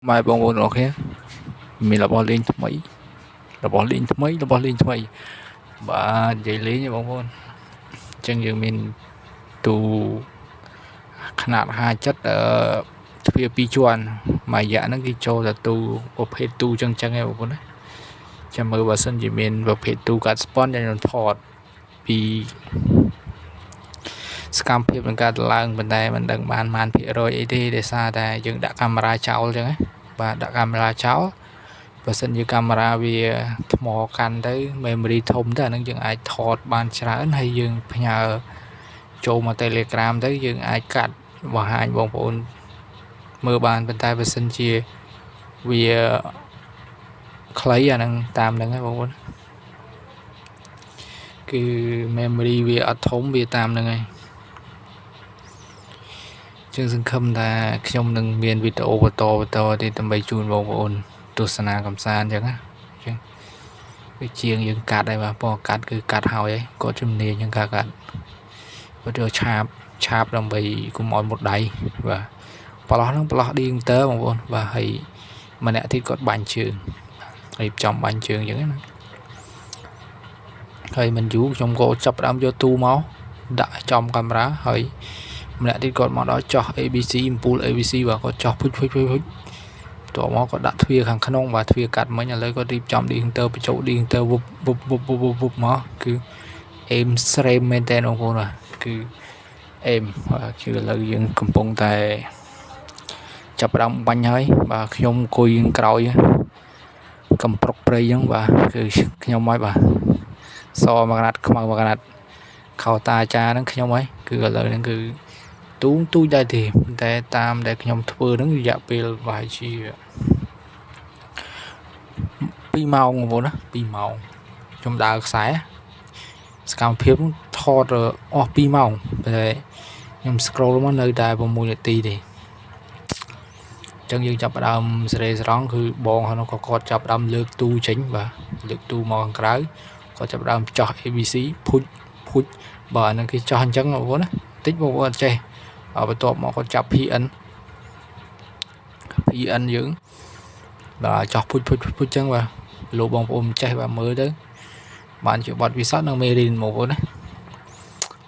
ម៉ែបងប្អូនអរគ្នាមានរបស់លេងថ្មីបាទនិយាយលេងទេបងប្អូនអញ្ចឹងយើងមានទូຂະຫນາດ50ទ្វារ2ជាន់មួយរយៈហ្នឹងគេចូលតែទូប្រភេទទូចឹងឯងបងប្អូនណាចាំមើលបើសិនជាមានប្រភេទទូកាត់ស្ប៉ុនខ្ញុំថតពីសកម្មភាពនឹងកើតឡើងប៉ុន្តែមិនដឹងបានភាគរយអីទេដោយសារតែយើងដាក់កាមេរ៉ាចោលចឹងណាបាទដាក់កាមេរ៉ាចោលបើសិនជាកាមេរ៉ាវាថ្មកាន់ទៅ memory ធំទៅអានឹងយើងអាចថតបានច្រើនហើយយើងផ្ញើចូលមក Telegram ទៅយើងអាចកាត់បង្ហាញបងប្អូនមើលបានប៉ុន្តែបើសិនជាវាខ្លីអានឹងតាមហ្នឹងហ្នឹងបងប្អូនគឺ memory វាអត់ធំវាតាមហ្នឹងហើយជាងសង្ឃឹមថាខ្ញុំនឹងមានវីដេអូបន្តទៀតដើម្បីជូនបងប្អូនទស្សនាកំសាន្តអញ្ចឹងណាអញ្ចឹងវាជាងយើងកាត់ហើយបាទបងកាត់គឺកាត់ហើយគាត់ជំនាញហ្នឹងកាត់គាត់យកឆាបដើម្បីកុំឲ្យមុតដៃបាទប្រឡោះហ្នឹងប្រឡោះ Digital បងប្អូនបាទហើយម្នាក់ទៀតគាត់បាញ់ជើងហើយចំបាញ់ជើងអញ្ចឹងណាហើយមិនយូរខ្ញុំក៏ចាប់ផ្ដើមយកទូមកដាក់ចំកាមេរ៉ាហើយម្នាក់ទៀតគាត់មកដល់ចោះ ABC អំពូល ABC បាទគាត់ចោះភុចតោះមកគាត់ដាក់ទ្វារខាងក្នុងបាទទ្វារកាត់មិញឥឡូវគាត់រៀបចំ Digital បញ្ចូល Digital វុបមកគឺ aim ស្រេមមែនតើបងប្អូនបាទគឺ aim គឺឥឡូវយើងកំពុងតែចាប់ផ្ដើមបាញ់ហើយបាទខ្ញុំអង្គុយក្រោយកំប្រុកព្រៃអញ្ចឹងបាទគឺខ្ញុំហើយបាទសមកណាត់ខ្មៅមកណាត់ខោតាអាចារ្យហ្នឹងខ្ញុំហើយគឺឥឡូវហ្នឹងគឺទូចដែរទេតែតាមដែលខ្ញុំធ្វើហ្នឹងរយៈពេលប្រហែលជា2ម៉ោងបងប្អូនណា2ម៉ោងខ្ញុំដើរខ្សែសកម្មភាពថតអស់2ម៉ោងតែខ្ញុំ scroll មកនៅតែ6នាទីទេអញ្ចឹងយើងចាប់ផ្ដើមសេរីស្រង់គឺបងហ្នឹងក៏គាត់ចាប់ផ្ដើមលើកទូចេញបាទលើកទូមកខាងក្រៅគាត់ចាប់ផ្ដើមចោះ ABC ភុចបាទហ្នឹងគេចោះអញ្ចឹងបងប្អូនណាតិចបងប្អូនអត់ចេះបន្ទាប់មកគាត់ចាប់ PN យើងបាទចោះភុចអញ្ចឹងបាទលោកបងប្អូនចេះបាទមើលទៅបានជាបទពិសោធន៍នៅមេរៀនបងប្អូនណា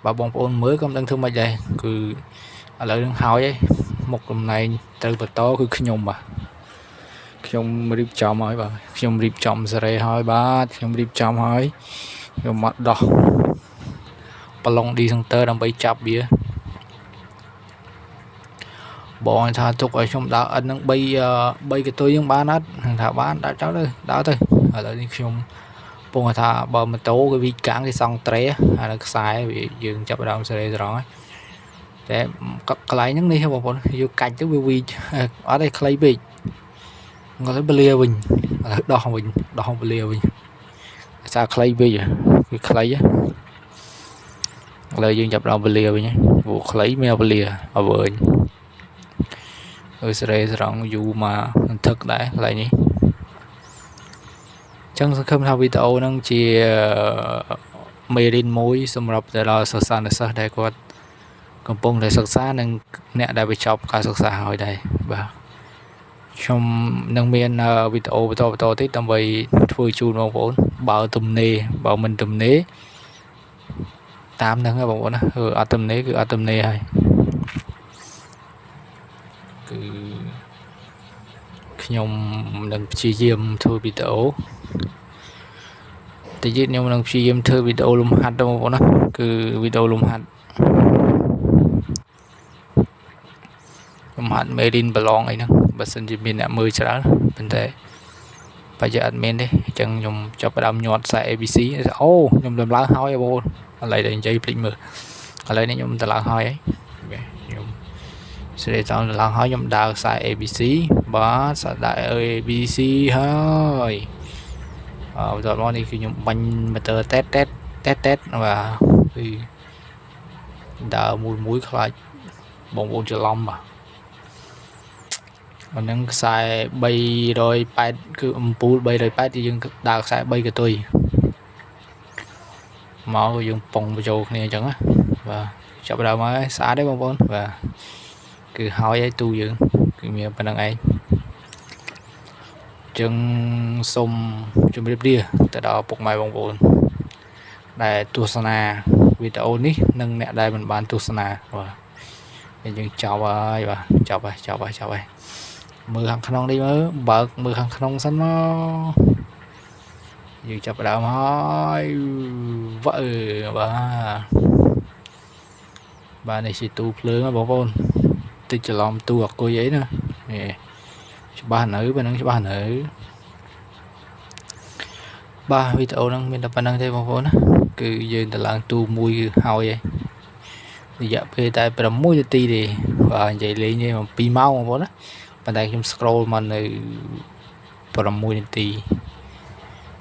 បាទបងប្អូនមើលក៏មិនដឹងធ្វើម៉េចដែរគឺឥឡូវនឹងហើយមុខតំណែងត្រូវបន្តគឺខ្ញុំបាទខ្ញុំរៀបចំហើយបាទខ្ញុំរៀបចំសេរីហើយបាទខ្ញុំរៀបចំហើយខ្ញុំមកដោះប្រឡង Decentor ដើម្បីចាប់វាបងថាទុកឲ្យខ្ញុំដើរអិននឹង3កតុយយើងបានអត់ថាបានដាក់ចោលទៅដើរទៅឥឡូវនេះខ្ញុំពងថាបើម៉ូតូគេវិកាំងគេសង់ត្រេអានៅខ្សែវាយើងចាប់ដើមសេរីស្រង់ហើយតែកន្លែងហ្នឹងនេះបងប្អូនយកកាច់ទៅវាវីអត់ទេខ្លីពេកគាត់ទៅបលាវិញឥឡូវដោះបលាវិញសារខ្លីពេកវាខ្លីឥឡូវយើងចាប់ដើមបលាវិញព្រោះខ្លីមានបលាអវើញសេរីស្រង់យូរមកនឹងទឹកដែរកន្លែងនេះចឹងសង្ឃឹមថាវីដេអូហ្នឹងជាមេរៀនមួយសម្រាប់ទៅដល់សិស្សានុសិស្សដែលគាត់កំពុងតែសិក្សានិងអ្នកដែលបញ្ចប់ការសិក្សាហើយដែរបាទខ្ញុំនឹងមានវីដេអូបន្តទៀតដើម្បីធ្វើជូនបងប្អូនបើទំនេរបើមិនទំនេរតាមហ្នឹងបងប្អូនណាអត់ទំនេរគឺអត់ទំនេរហើយគឺខ្ញុំនឹងព្យាយាមធ្វើវីដេអូតែទៀតខ្ញុំនឹងព្យាយាមធ្វើវីដេអូលំហាត់បងប្អូនណាគឺវីដេអូលំហាត់មេរៀនប្រឡងអីហ្នឹងបើសិនជាមានអ្នកមើលច្រើនប៉ុន្តែបើជាអត់មានទេអញ្ចឹងខ្ញុំចាប់ផ្ដើមញាត់ខ្សែ ABC អូខ្ញុំដំឡើងហើយបងប្អូនឥឡូវតែនិយាយភ្លេចមើលឥឡូវនេះខ្ញុំដំឡើងហើយខ្ញុំស្រីតឡើងហើយខ្ញុំដើរខ្សែ ABC បាទស្ដាយ ABC ហើយបន្ទាប់មកនេះគឺខ្ញុំបាញ់ម៉ូទ័រតេតបាទគឺដើរមួយខ្លាចបងប្អូនច្រឡំបាទអានឹងខ្សែ380គឺអំពូល380យើងដើរខ្សែ3កតុយមកយើងប៉ុងបញ្ចូលគ្នាអញ្ចឹងណាបាទចាប់ដើមហើយស្អាតទេបងប្អូនបាទគឺហើយឲ្យទូយើងគឺមានប៉ុណ្្នឹងឯង ចឹងសូមជម្រាបលាទៅដល់ពុកម៉ែបងប្អូនដែលទស្សនាវីដេអូនេះនិងអ្នកដែលមិនបានទស្សនាបាទយើងចប់ហើយបាទចប់ហើយមើលខាងក្នុងនេះបើកមើលខាងក្នុងសិនមកយើងចាប់ដើមហើយបាទនេះជាទូភ្លើងបងប្អូនតិចច្រឡំទូអគុយអីណានេះច្បាស់នៅបើនឹងច្បាស់នៅបាទវីដេអូហ្នឹងមានតែប៉ុណ្្នឹងទេបងប្អូនណាគឺយើងទៅឡើងទូមួយហើយរយៈពេលតែ6នាទីទេបាទនិយាយលេងទេ2ម៉ោងបងប្អូនណាប៉ុន្តែខ្ញុំ scroll មកនៅ6នាទី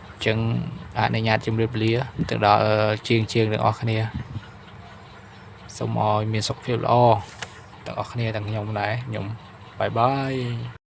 អញ្ចឹងអនុញ្ញាតជម្រាបលាទៅដល់ជាងទាំងអស់គ្នាសូមឲ្យមានសុខភាពល្អទាំងអស់គ្នាទាំងខ្ញុំដែរខ្ញុំបាយបាយ